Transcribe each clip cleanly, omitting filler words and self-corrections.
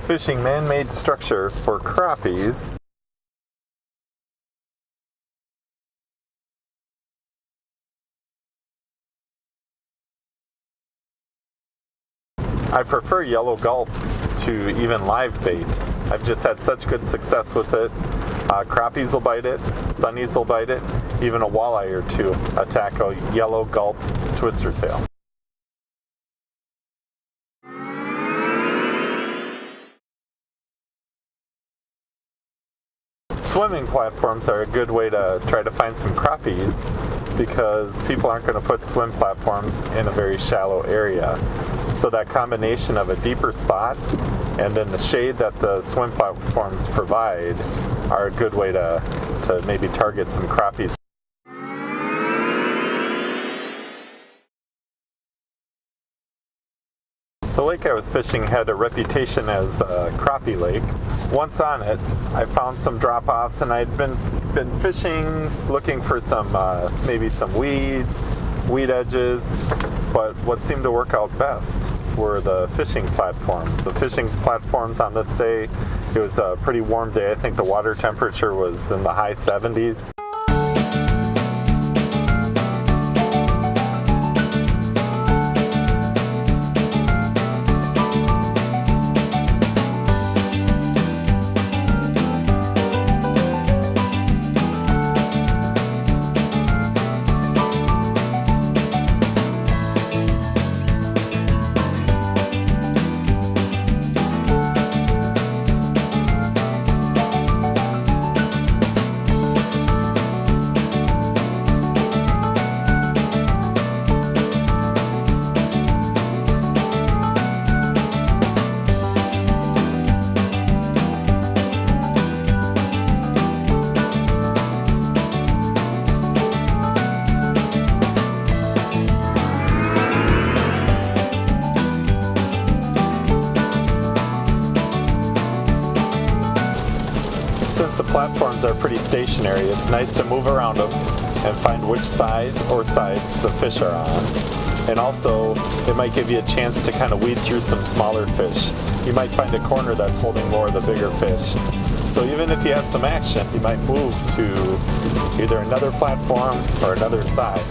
fishing man-made structure for crappies. I prefer yellow gulp to even live bait. I've just had such good success with it. Crappies will bite it, sunnies will bite it, even a walleye or two attack a yellow gulp twister tail. Swimming platforms are a good way to try to find some crappies because people aren't going to put swim platforms in a very shallow area. So that combination of a deeper spot and then the shade that the swim platforms provide are a good way to maybe target some crappies. The lake I was fishing had a reputation as a crappie lake. Once on it, I found some drop-offs, and I'd been fishing looking for some maybe some weeds, weed edges, but what seemed to work out best were the fishing platforms. The fishing platforms on this day, it was a pretty warm day. I think the water temperature was in the high 70s. Since the platforms are pretty stationary, it's nice to move around them and find which side or sides the fish are on. And also, it might give you a chance to kind of weed through some smaller fish. You might find a corner that's holding more of the bigger fish. So even if you have some action, you might move to either another platform or another side.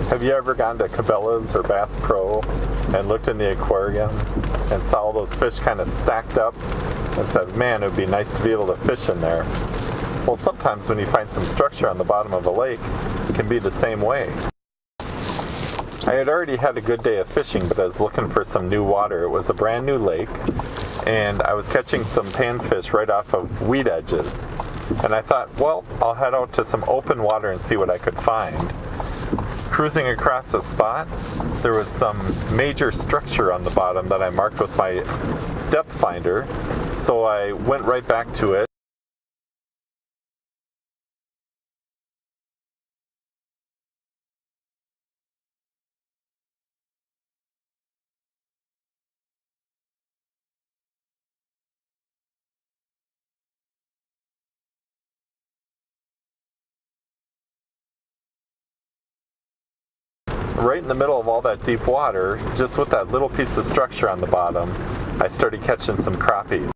Have you ever gone to Cabela's or Bass Pro and looked in the aquarium and saw all those fish kind of stacked up and said, man, it would be nice to be able to fish in there? Well, sometimes when you find some structure on the bottom of a lake, it can be the same way. I had already had a good day of fishing, but I was looking for some new water. It was a brand new lake, and I was catching some panfish right off of weed edges. And I thought, well, I'll head out to some open water and see what I could find. Cruising across the spot, there was some major structure on the bottom that I marked with my depth finder, so I went right back to it. Right in the middle of all that deep water, just with that little piece of structure on the bottom, I started catching some crappies.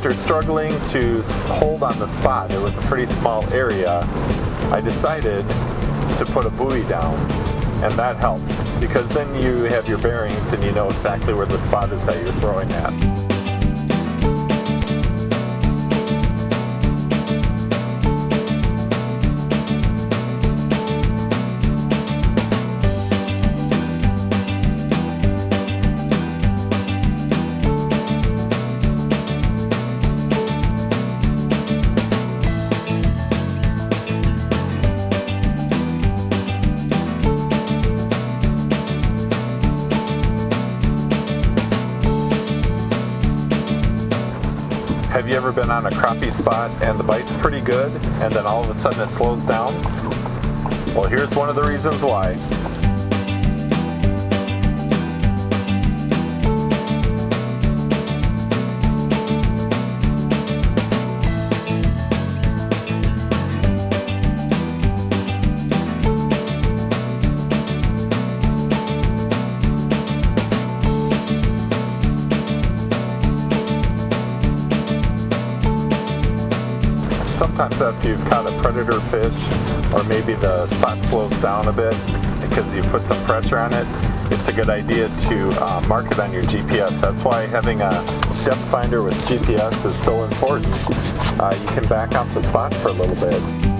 after struggling to hold on the spot, it was a pretty small area, I decided to put a buoy down, and that helped because then you have your bearings and you know exactly where the spot is that you're throwing at. Have you ever been on a crappie spot and the bite's pretty good and then all of a sudden it slows down? Well, here's one of the reasons why. Sometimes after you've caught a predator fish, or maybe the spot slows down a bit because you put some pressure on it, it's a good idea to mark it on your GPS. That's why having a depth finder with GPS is so important. You can back off the spot for a little bit.